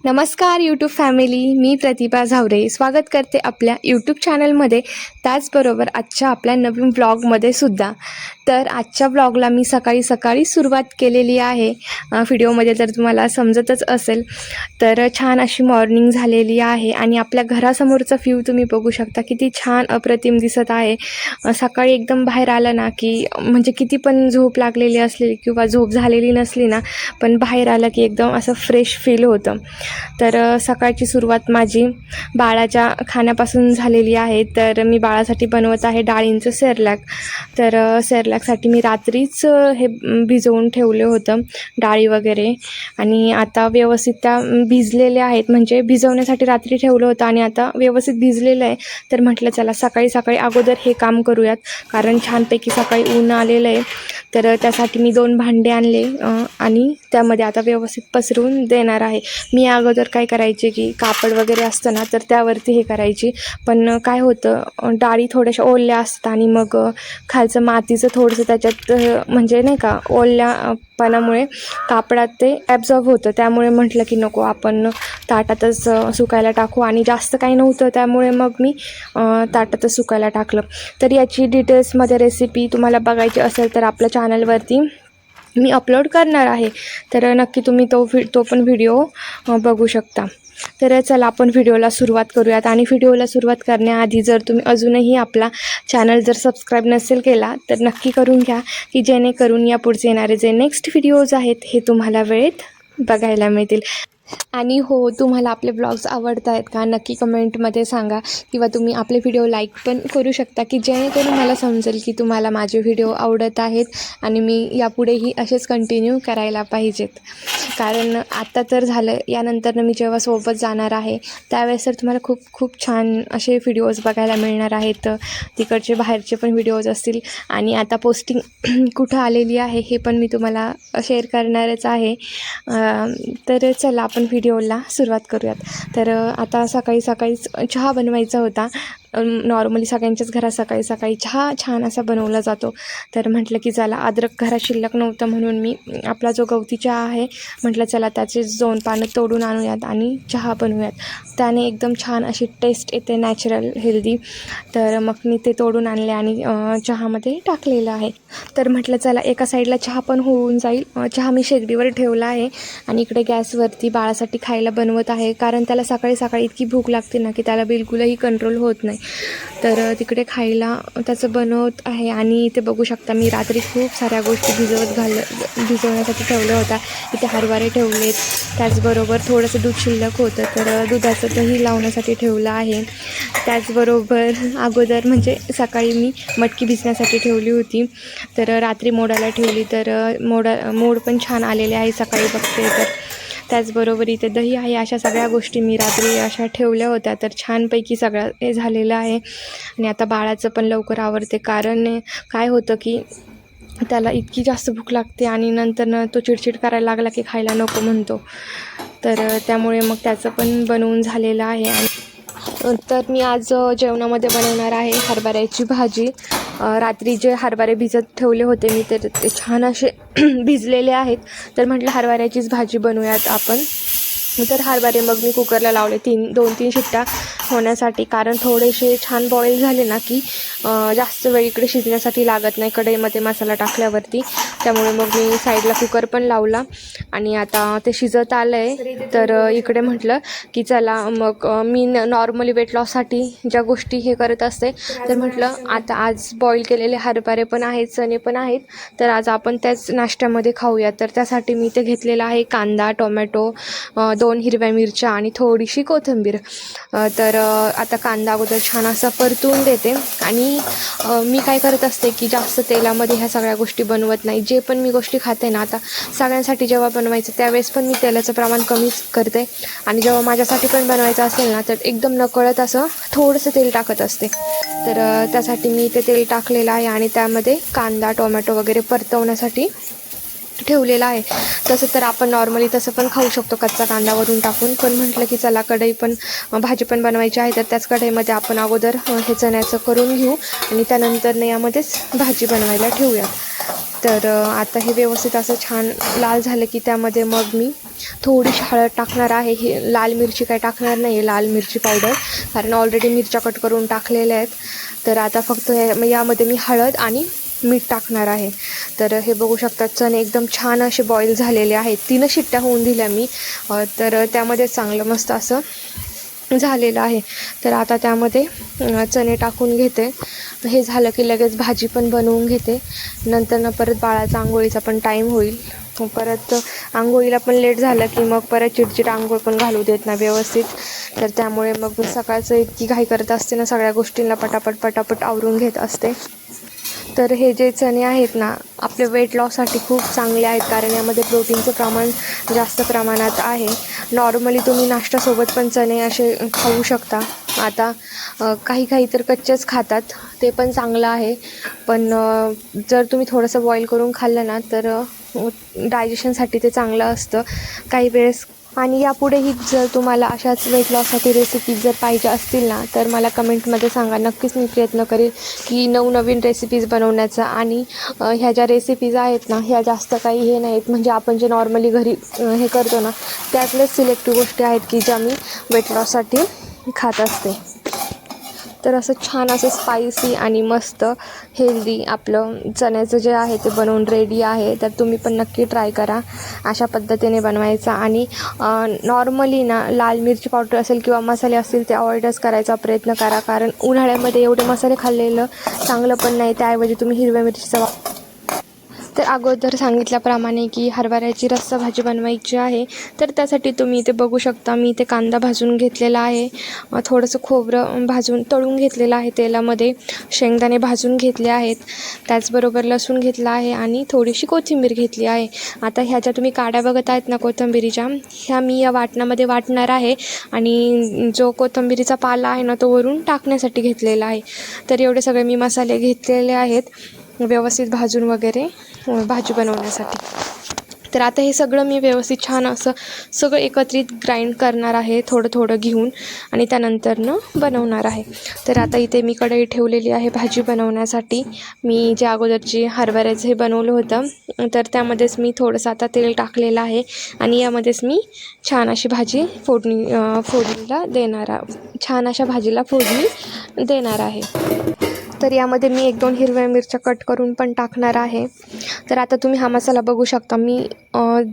नमस्कार YouTube family, मी प्रतिभा झावरे स्वागत करते आपल्या यूट्यूब चॅनलमध्ये. त्याचबरोबर आजच्या आपल्या नवीन ब्लॉगमध्ये सुद्धा. तर आजच्या ब्लॉगला मी सकाळी सुरुवात केलेली आहे. व्हिडिओमध्ये तर तुम्हाला समजतच असेल. तर छान अशी मॉर्निंग झालेली आहे आणि आपल्या घरासमोरचा व्ह्यू तुम्ही बघू शकता, किती छान अप्रतिम दिसत आहे. सकाळी एकदम बाहेर आलं ना की म्हणजे किती पण झोप लागलेली असली किंवा झोप झालेली नसली ना, पण बाहेर आलं की एकदम असं फ्रेश फील होतं. तर सकाळची सुरुवात माझी बाळाच्या खाण्यापासून झालेली आहे. तर मी बाळासाठी बनवत आहे डाळींचं सेरलॅक. तर सेरलॅकसाठी मी रात्रीच हे भिजवून ठेवलं होतं डाळी वगैरे, आणि आता व्यवस्थित त्या भिजलेल्या आहेत. म्हणजे भिजवण्यासाठी रात्री ठेवलं होतं आणि आता व्यवस्थित भिजलेलं आहे. तर म्हटलं चला सकाळी अगोदर हे काम करूयात, कारण छानपैकी सकाळी ऊन आलेलं आहे. तर त्यासाठी मी 2 भांडे आणले आणि त्यामध्ये आता व्यवस्थित पसरवून देणार आहे. मी अगोदर काय करायचे की कापड वगैरे असतं ना, तर त्यावरती हे करायची. पण काय होतं, डाळी थोड्याशा ओल्या असतात आणि मग खालचं मातीचं थोडंसं त्याच्यात म्हणजे नाही का ओल्यापणामुळे कापडात ते ॲब्झॉर्ब होतं. त्यामुळे म्हटलं की नको, आपण ताटातच सुकायला टाकू. आणि जास्त काही नव्हतं त्यामुळे मग मी ताटातच सुकायला टाकलं. तर याची डिटेल्समध्ये रेसिपी तुम्हाला बघायची असेल तर आपल्या चॅनलवरती मी अपलोड करणार आहे. तर नक्की तुम्ही तो पण व्हिडिओ बघू शकता. तर चला आपण व्हिडिओला सुरुवात करूयात. आणि व्हिडिओला सुरुवात करण्याआधी जर तुम्ही अजूनही आपला चॅनल जर सबस्क्राईब नसेल केला तर नक्की करून घ्या, की जेणेकरून यापुढचे येणारे जे नेक्स्ट व्हिडिओज आहेत हे तुम्हाला वेळेत बघायला मिळतील. आणि हो, तुम्हाला आपले ब्लॉग्स आवडत आहेत का, नक्की कमेंटमध्ये सांगा. किंवा तुम्ही आपले व्हिडिओ लाईक पण करू शकता, की जेणेकरून मला समजेल की तुम्हाला माझे व्हिडिओ आवडत आहेत आणि मी यापुढेही असेच कंटिन्यू करायला पाहिजेत. कारण आत्ता तर झालं, यानंतर मी जेव्हा सोबत जाणार आहे त्यावेळेस तर तुम्हाला खूप छान असे व्हिडिओज बघायला मिळणार आहेत. तिकडचे बाहेरचे पण व्हिडिओज असतील आणि आता पोस्टिंग कुठं आलेली आहे हे पण मी तुम्हाला शेअर करणारच आहे. तर चला आपण व्हिडिओला सुरुवात करूयात. तर आता सकाळीच चहा बनवायचा होता. नॉर्मली सगळ्यांच्याच घरात सकाळी चहा छान असा बनवला जातो. तर म्हटलं की चला, अद्रक घरात शिल्लक नव्हतं म्हणून मी आपला जो गवती चहा आहे म्हटलं चला त्याचे 2 पानं तोडून आणूयात आणि चहा बनवूयात. त्याने एकदम छान अशी टेस्ट येते, नॅचरल हेल्दी. तर मग मी ते तोडून आणले आणि चहामध्ये टाकलेलं आहे. तर म्हटलं चला एका साईडला चहा पण होऊन जाईल. चहा मी शेगडीवर ठेवला आहे आणि इकडे गॅसवरती बाळासाठी खायला बनवत आहे. कारण त्याला सकाळी इतकी भूक लागते ना की त्याला बिलकुलही कंट्रोल होत नाही. तर तिकडे खायला त्याचं बनवत आहे. आणि इथे बघू शकता मी रात्री खूप साऱ्या गोष्टी भिजवण्यासाठी ठेवल्या होत्या. इथे हरभरे ठेवलेत, त्याचबरोबर थोडंसं दूध शिल्लक होतं तर दुधाचं दही लावण्यासाठी ठेवलं आहे. त्याचबरोबर अगोदर म्हणजे सकाळी मी मटकी भिजण्यासाठी ठेवली होती, तर रात्री मोडायला ठेवली. तर मोड पण छान आलेले आहे सकाळी बघते तर. त्याचबरोबर इथे दही आहे. अशा सगळ्या गोष्टी मी रात्री अशा ठेवल्या होत्या. तर छानपैकी सगळं हे झालेलं आहे. आणि आता बाळाचं पण लवकर आवरते, कारण काय होतं की त्याला इतकी जास्त भूक लागते आणि नंतर तो चिडचिड करायला लागला की खायला नको म्हणतो. तर त्यामुळे मग त्याचं पण बनवून झालेलं आहे. आणि तर मी आज जेवणामध्ये बनवणार आहे हरभऱ्याची भाजी. रात्री जे हरभरे भिजत ठेवले होते मी, तर ते छान असे भिजलेले आहेत. तर म्हटलं हरभऱ्याचीच भाजी बनवूयात आपण. तर हरभरे मग मी कुकरला लावले 2-3 शिट्ट्या होण्यासाठी, कारण थोडेसे छान बॉईल झाले ना की जास्त वेळ इकडे शिजण्यासाठी लागत नाही कढईमध्ये मसाला टाकल्यावरती. त्यामुळे मग मी साईडला कुकर पण लावला आणि आता ते शिजत आलं आहे. तर इकडे म्हटलं की चला मग मी नॉर्मली वेट लॉससाठी ज्या गोष्टी हे करत असते, तर म्हटलं आता आज बॉईल केलेले हरभरे पण आहेत, चणे पण आहेत, तर आज आपण त्याच नाश्त्यामध्ये खाऊया. तर त्यासाठी मी ते घेतलेलं आहे कांदा, टोमॅटो, 2 हिरव्या मिरच्या आणि थोडीशी कोथिंबीर. तर आता कांदा अगोदर छान असा परतून देते. आणि मी काय करत असते की जास्त तेलामध्ये ह्या सगळ्या गोष्टी बनवत नाही. जे पण मी गोष्टी खाते ना, आता सगळ्यांसाठी जेव्हा बनवायचं त्यावेळेस पण मी तेलाचं प्रमाण कमीच करते. आणि जेव्हा माझ्यासाठी पण बनवायचं असेल ना, तर एकदम नकळत असं थोडंसं तेल टाकत असते. तर त्यासाठी मी ते तेल टाकलेलं आहे आणि त्यामध्ये कांदा, टोमॅटो वगैरे परतवण्यासाठी ठेवलेला आहे. तसं तर आपण नॉर्मली तसं पण खाऊ शकतो कच्चा कांदा वरून टाकून, पण म्हटलं की चला भाजी पण बनवायची आहे, तर त्याच कढईमध्ये आपण अगोदर हे चण्याचं करून घेऊ आणि त्यानंतर यामध्येच भाजी बनवायला ठेवूया. तर आता हे व्यवस्थित असं छान लाल झालं की त्यामध्ये मग मी थोडीशी हळद टाकणार आहे. ही लाल मिरची काय टाकणार नाही आहे, लाल मिरची पावडर, कारण ऑलरेडी मिरच्या कट करून टाकलेल्या आहेत. तर आता फक्त यामध्ये मी हळद आणि मीठ टाकणार आहे. तर हे बघू शकता चणे एकदम छान असे बॉईल झालेले आहेत. 3 शिट्ट्या होऊन दिल्या मी, तर त्यामध्ये चांगलं मस्त असं झालेलं आहे. तर आता त्यामध्ये चणे टाकून घेते. हे झालं की लगेच भाजी पण बनवून घेते. नंतर परत बाळाचा आंघोळीचा पण टाईम होईल. परत आंघोळीला पण लेट झालं की मग परत चिडचिड आंघोळ पण घालू देत नाही व्यवस्थित. तर त्यामुळे मग मी सकाळचं इतकी घाई करत असते ना, सगळ्या गोष्टींना पटापट आवरून घेत असते. तर हे जे चणे आहेत ना, आपल्या वेट लॉससाठी खूप चांगले आहेत, कारण यामध्ये प्रोटीनचं प्रमाण जास्त प्रमाणात आहे. नॉर्मली तुम्ही नाश्त्यासोबत पण चणे असे खाऊ शकता. आता काही तर कच्चेच खातात, ते पण चांगलं आहे. पण जर तुम्ही थोडंसं बॉईल करून खाल्लं ना तर डायजेशनसाठी ते चांगलं असतं काही वेळेस. आणि यापुढेही जर तुम्हाला अशाच वेट लॉससाठी रेसिपीज जर पाहिजे असतील ना, तर मला कमेंटमध्ये सांगा. नक्कीच मी प्रयत्न करेल की नवनवीन रेसिपीज बनवण्याचा. आणि ह्या ज्या रेसिपीज आहेत ना, ह्या जास्त काही हे नाहीत, म्हणजे आपण जे नॉर्मली घरी हे करतो ना, त्यातलेच सिलेक्टिव्ह गोष्टी आहेत की ज्या मी वेट लॉससाठी खात असते. तर असं छान असं स्पायसी आणि मस्त हेल्दी आपलं चण्याचं जे आहे ते बनवून रेडी आहे. तर तुम्ही पण नक्की ट्राय करा अशा पद्धतीने बनवायचा. आणि नॉर्मली ना लाल मिरची पावडर असेल किंवा मसाले असतील ते अवॉइडच करायचा प्रयत्न करा, कारण उन्हाळ्यामध्ये एवढे मसाले खाल्लेलं चांगलं पण नाही. त्याऐवजी तुम्ही हिरव्या मिरचीचा तर अगोदर सांगितल्याप्रमाणे की हरभऱ्याची रस्सा भाजी बनवायची आहे. तर त्यासाठी तुम्ही इथे बघू शकता, मी इथे कांदा भाजून घेतलेला आहे, थोडंसं खोबरं तळून घेतलेलं आहे तेलामध्ये, शेंगदाणे भाजून घेतले आहेत, त्याचबरोबर लसूण घेतला आहे आणि थोडीशी कोथिंबीर घेतली आहे. आता ह्या ज्या तुम्ही काड्या बघत आहेत ना कोथिंबीरीच्या, ह्या मी या वाटणामध्ये वाटणार आहे. आणि जो कोथिंबीरीचा पाला आहे ना, तो वरून टाकण्यासाठी घेतलेला आहे. तर एवढे सगळे मी मसाले घेतलेले आहेत व्यवस्थित भाजून वगैरे भाजी बनवण्यासाठी. तर आता हे सगळं मी व्यवस्थित छान असं सगळं एकत्रित ग्राइंड करणार आहे, थोडं घेऊन, आणि त्यानंतरनं बनवणार आहे. तर आता इथे मी कढई ठेवलेली आहे भाजी बनवण्यासाठी. मी जे अगोदरची हरभऱ्याचं हे बनवलं होतं, तर त्यामध्येच मी थोडंसं आता तेल टाकलेलं आहे आणि यामध्येच मी छान अशी भाजी फोडणीला छान अशा भाजीला फोडणी देणार आहे. तर यामध्ये मी 1-2 हिरव्या मिरच्या कट करून पण टाकणार आहे. तर आता तुम्ही हा मसाला बघू शकता. मी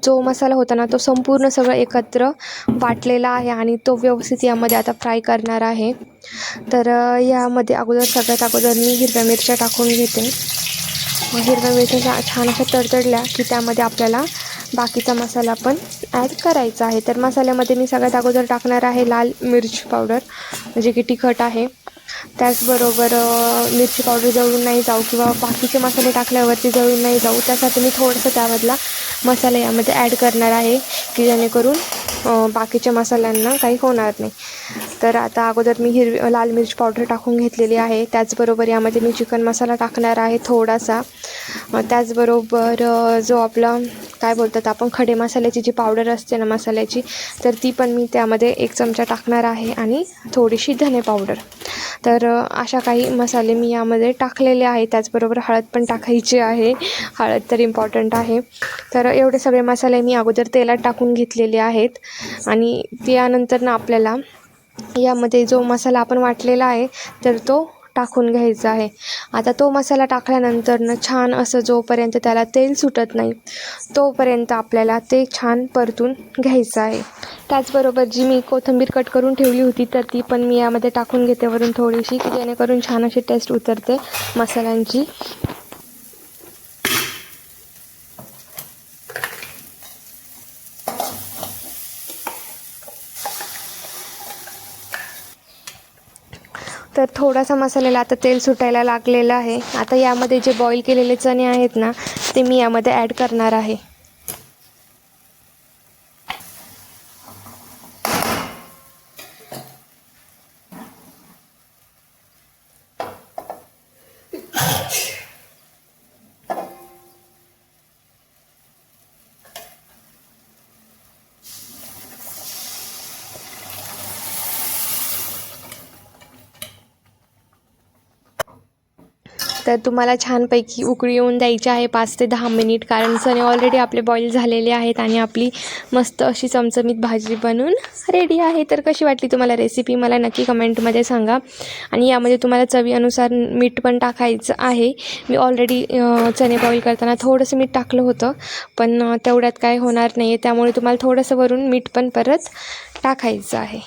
जो मसाला होता ना, तो संपूर्ण सगळं एकत्र वाटलेला आहे आणि तो व्यवस्थित यामध्ये आता फ्राय करणार आहे. तर यामध्ये सगळ्यात अगोदर मी हिरव्या मिरच्या टाकून घेते. हिरव्या मिरच्या छान अशा तडतडल्या की त्यामध्ये आपल्याला बाकीचा मसाला पण ॲड करायचा आहे. तर मसाल्यामध्ये मी सगळ्यात अगोदर टाकणार आहे लाल मिरची पावडर, जे की तिखट आहे. त्याचबरोबर मिरची पावडर जळून नाही जाऊ किंवा बाकीचे मसाले टाकल्यावरती जळून नाही जाऊ, त्यासाठी मी थोडंसं त्यामधला मसाला यामध्ये ॲड करणार आहे की जेणेकरून बाकीच्या मसाल्यांना काही होणार नाही. तर आता अगोदर मी लाल मिरची पावडर टाकून घेतलेली आहे. त्याचबरोबर यामध्ये मी चिकन मसाला टाकणार आहे थोडासा. त्याचबरोबर जो आपला काय बोलतात आपण खडे मसाल्याची जी पावडर असते ना मसाल्याची, तर ती पण मी त्यामध्ये 1 चमचा टाकणार आहे आणि थोडीशी धने पावडर. तर अशा काही मसाले मी यामध्ये टाकलेले आहे. त्याचबरोबर हळद पण टाकायची आहे, हळद तर इम्पॉर्टंट आहे. तर एवढे सगळे मसाले मी अगोदर तेलात टाकून घेतलेले आहेत. आणि त्यानंतर ना आपल्याला यामध्ये जो मसाला आपण वाटलेला आहे तर तो टाकून घ्यायचा आहे. आता तो मसाला टाकल्यानंतर छान असं जोपर्यंत त्याला तेल सुटत नाही तोपर्यंत आपल्याला ते छान परतून घ्यायचं आहे. त्याचबरोबर जी मी कोथिंबीर कट करून ठेवली होती तर ती पण मी यामध्ये टाकून घेते वरून थोडीशी, की जेणेकरून छान अशी टेस्ट उतरते मसाल्यांची. तर थोडासा मसाल्याला आता तेल सुटायला लागलेलं आहे. आता यामध्ये जे बॉईल केलेले चणे आहेत ना, ते मी यामध्ये ॲड करणार आहे. तर तुम्हाला छानपैकी उकळी येऊन द्यायची आहे 5 ते 10 मिनिट, कारण चणे ऑलरेडी आपले बॉईल झालेले आहेत आणि आपली मस्त अशी चमचमीत भाजी बनून रेडी आहे. तर कशी वाटली तुम्हाला रेसिपी मला नक्की कमेंटमध्ये सांगा. आणि यामध्ये तुम्हाला चवीनुसार मीठ पण टाकायचं आहे. मी ऑलरेडी चणे बॉईल करताना थोडंसं मीठ टाकलं होतं, पण तेवढ्यात काय होणार नाही आहे, त्यामुळे तुम्हाला थोडंसं वरून मीठ पण परत टाकायचं आहे.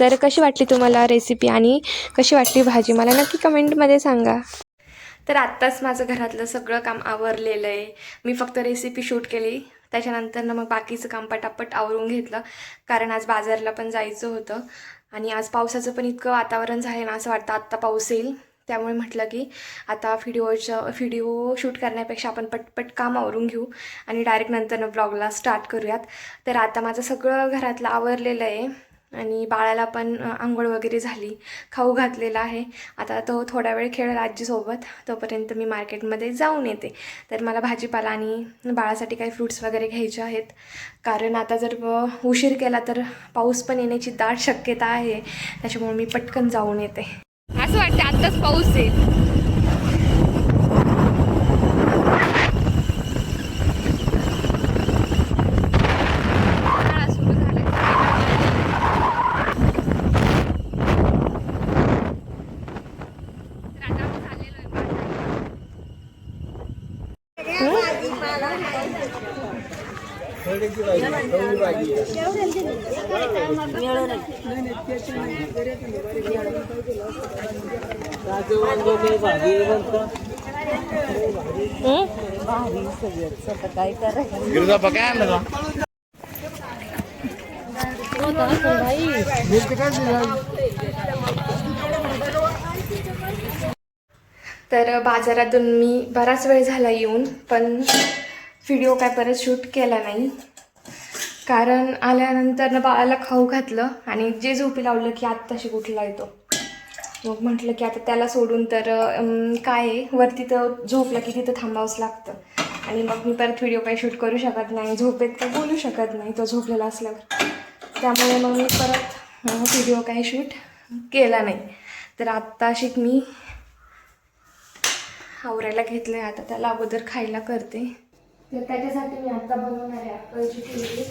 तर कशी वाटली तुम्हाला रेसिपी आणि कशी वाटली भाजी मला नक्की कमेंटमध्ये सांगा. तर आत्ताच माझं घरातलं सगळं काम आवरलेलं आहे. मी फक्त रेसिपी शूट केली, त्याच्यानंतर मग बाकीचं काम पटापट आवरून घेतलं, कारण आज बाजारला पण जायचं होतं. आणि आज पावसाचं पण इतकं वातावरण झालं ना, असं वाटतं आत्ता पाऊस येईल. त्यामुळे म्हटलं की आता व्हिडिओ शूट करण्यापेक्षा आपण पटपट काम आवरून घेऊ आणि डायरेक्ट नंतर ब्लॉगला स्टार्ट करूयात. तर आता माझं सगळं घरातलं आवरलेलं आहे आणि बाळाला पण आंघोळ वगैरे झाली, खाऊ घातलेला आहे. आता तो थोडा वेळ खेळेल आजीसोबत, तोपर्यंत मी मार्केटमध्ये जाऊन येते. तर मला भाजीपाला आणि बाळासाठी काही फ्रूट्स वगैरे घ्यायचे आहेत, कारण आता जर उशीर केला तर पाऊस पण येण्याची दाट शक्यता आहे. त्याच्यामुळे मी पटकन जाऊन येते. असं वाटतं आत्ताच पाऊस येईल. तर बाजारातून मी बराच वेळ झाला येऊन, पण व्हिडिओ काय परत शूट केला नाही, कारण आल्यानंतर बाळाला खाऊ घातलं आणि जे झोपी लावलं की आत्ताशी उठला येतो. मग म्हटलं की आता त्याला सोडून तर काय आहे, वरती तर झोपलं की तिथं थांबावंच लागतं. आणि मग मी परत व्हिडिओ काही शूट करू शकत नाही, झोपेत तर बोलू शकत नाही तो झोपलेला असल्यावर. त्यामुळे मग मी परत व्हिडिओ काही शूट केला नाही. तर आत्ताशी मी आवरायला घेतलं आहे, आता त्याला अगोदर खायला करते. तर त्याच्यासाठी मी आता बनवणार आहे ॲपलची प्युरी.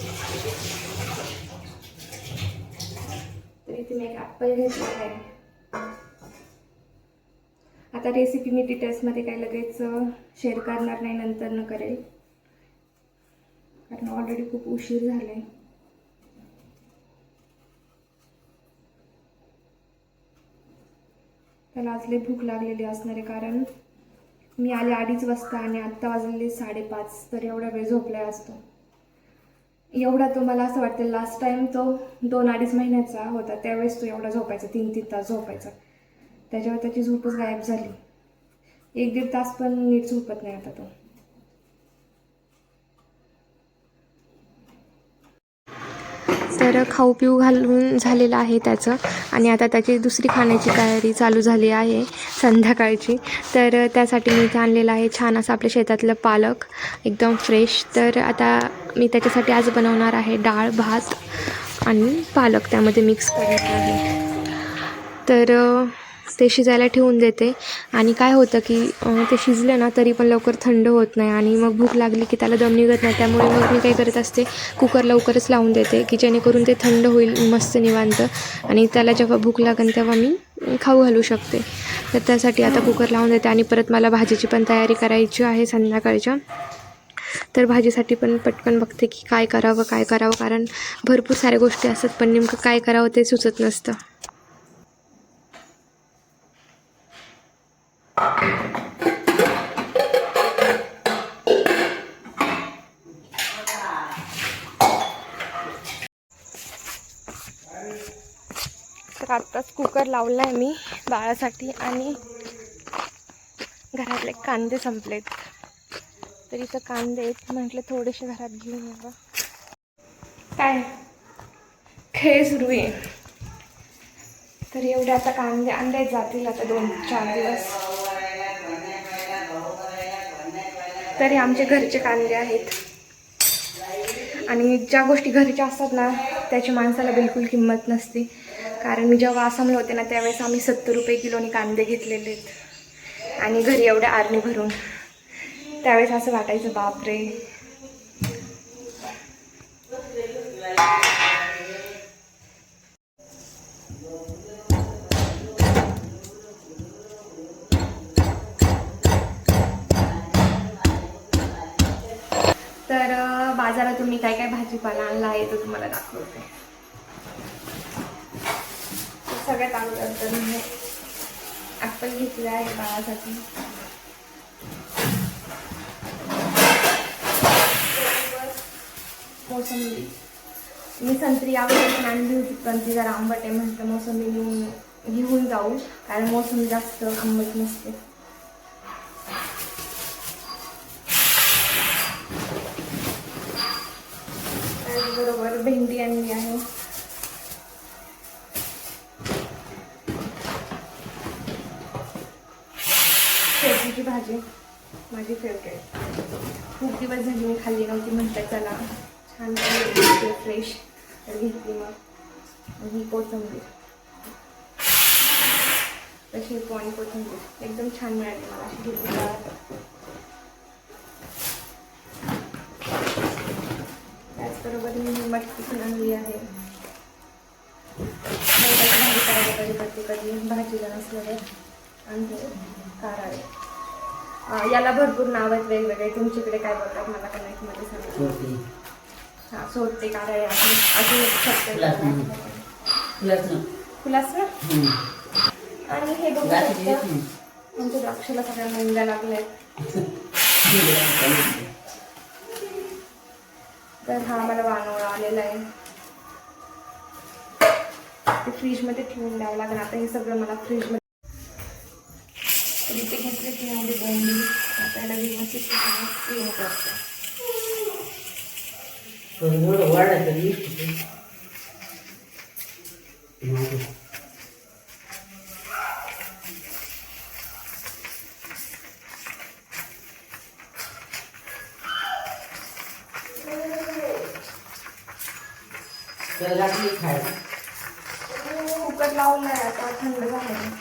तर इथे मी एक ॲपल घेतलं आहे. आता रेसिपी मी डिटेल्समध्ये काही लगेच शेअर करणार नाही, नंतर न करेल, कारण ऑलरेडी खूप उशीर झाला आहे. त्याला आज लई भूक लागलेली असणार आहे, कारण मी आले 2:30 वाजता आणि आत्ता वाजलेले 5:30. तर एवढा वेळ झोपलाय असतो. एवढा तो मला असं वाटतं लास्ट टाइम तो 2-2.5 महिन्याचा होता त्यावेळेस तो एवढा झोपायचा, 3-3 तास झोपायचा. त्याच्यावर त्याची झोपच गायब झाली. 1-1.5 तास पण नीट झोपत नाही आता तो. तर खाऊ पिऊ घालून झालेलं आहे त्याचं, आणि आता त्याची दुसरी खाण्याची तयारी चालू झाली आहे संध्याकाळची. तर त्यासाठी मी इथे आणलेलं आहे छान असं आपल्या शेतातलं पालक, एकदम फ्रेश. तर आता मी त्याच्यासाठी आज बनवणार आहे डाळ भात आणि पालक त्यामध्ये मिक्स करणार आहे. तर ते शिजायला ठेवून देते. आणि काय होतं की ते शिजलं ना तरी पण लवकर थंड होत नाही, आणि मग भूक लागली की त्याला दम निघत नाही. त्यामुळे मग मी काय करत असते, कुकर लवकरच लावून देते की जेणेकरून ते थंड होईल मस्त निवांत, आणि त्याला जेव्हा भूक लागेल तेव्हा मी खाऊ घालू शकते. तर त्यासाठी आता कुकर लावून देते. आणि परत मला भाजीची पण तयारी करायची आहे संध्याकाळच्या. तर भाजीसाठी पण पटकन बघते की काय करावं, कारण भरपूर साऱ्या गोष्टी असतात, पण नेमकं काय करावं ते सुचत नसतं. तर आत्ताच कुकर लावला आहे मी बाळासाठी, आणि घरातले कांदे संपलेत. तर इथं कांदे आहेत, म्हटलं थोडेसे घरात घेऊन यावं. काय खेळ सुरू आहे. तर एवढे आता कांदे आणले जातील आता 2-4 दिवस. तरी आमचे घरचे कांदे आहेत, आणि ज्या गोष्टी घरच्या असतात ना त्याची माणसाला बिलकुल किंमत नसते. कारण मी जेव्हा आसामला होते ना त्यावेळेस आम्ही 70 रुपये किलोने कांदे घेतलेले आहेत, आणि घरी एवढ्या आरणी भरून. त्यावेळेस असं वाटायचं बापरे. तर बाजारातून मी काय काय भाजीपाला आणला आहे तो तुम्हाला दाखवते. सगळ्यात अगोदर तर मी ॲपल घेतला आहे बाळासाठी. मोसंबी, मी संत्री यावेळेस आणली होती पण ती जरा आंबट आहे, म्हटलं मोसंबी घेऊन जाऊ कारण मोसंबी जास्त आंबट नसते. बरोबर भेंडी आणली आहे. शेपूची भाजी माझी फेवरेट, खूप दिवस झाली मी खाल्ली नव्हती, म्हटलं चला छान फ्रेश तर घेतली. मग ही कोथिंबीर, शेपू आणि कोथिंबीर एकदम छान मिळाली मला अशी घेतली. त्याचबरोबर मी मटकी पण आणली आहे. भाजी करायला कधी करते, कधी भाजीला नसल्यावर आणते कारळे. याला भरपूर नाव आहेत वेगवेगळे, तुमच्याकडे काय बोलतात मला कमेंटमध्ये सांगा. हां, सोडते कारळे अजून एक शब्द फुलास ना. आणि हे बघू शकता आमच्या द्राक्षाला सगळ्या मुंग्या लागल्या आहेत. तर हा मला वानोळा आलेला आहे, ते फ्रीजमध्ये ठेवून द्यावं लागेल. आता हे सगळं मला फ्रीजमध्ये इथे घेतले की एवढी बोंबी आपल्याला व्यवस्थित क्लीन करते. कुकर लावलाय आता, थंड झालं.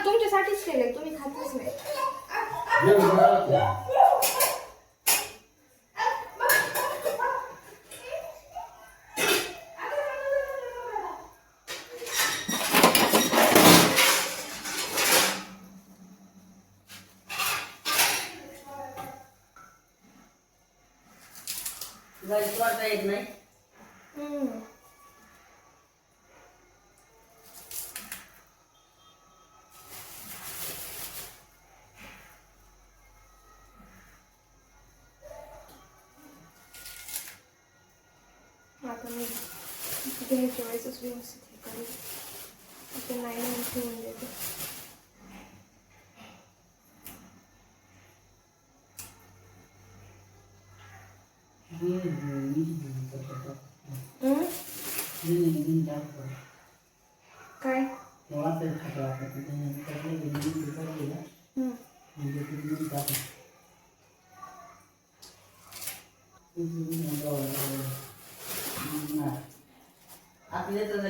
तुमच्यासाठीच केले, तुम्ही खातच नाही. येत नाही. आता मी घ्यायच्या वेळेसच व्यवस्थित हे करेल, आता नाही म्हणून ठेवून देते. काय आपल्या तर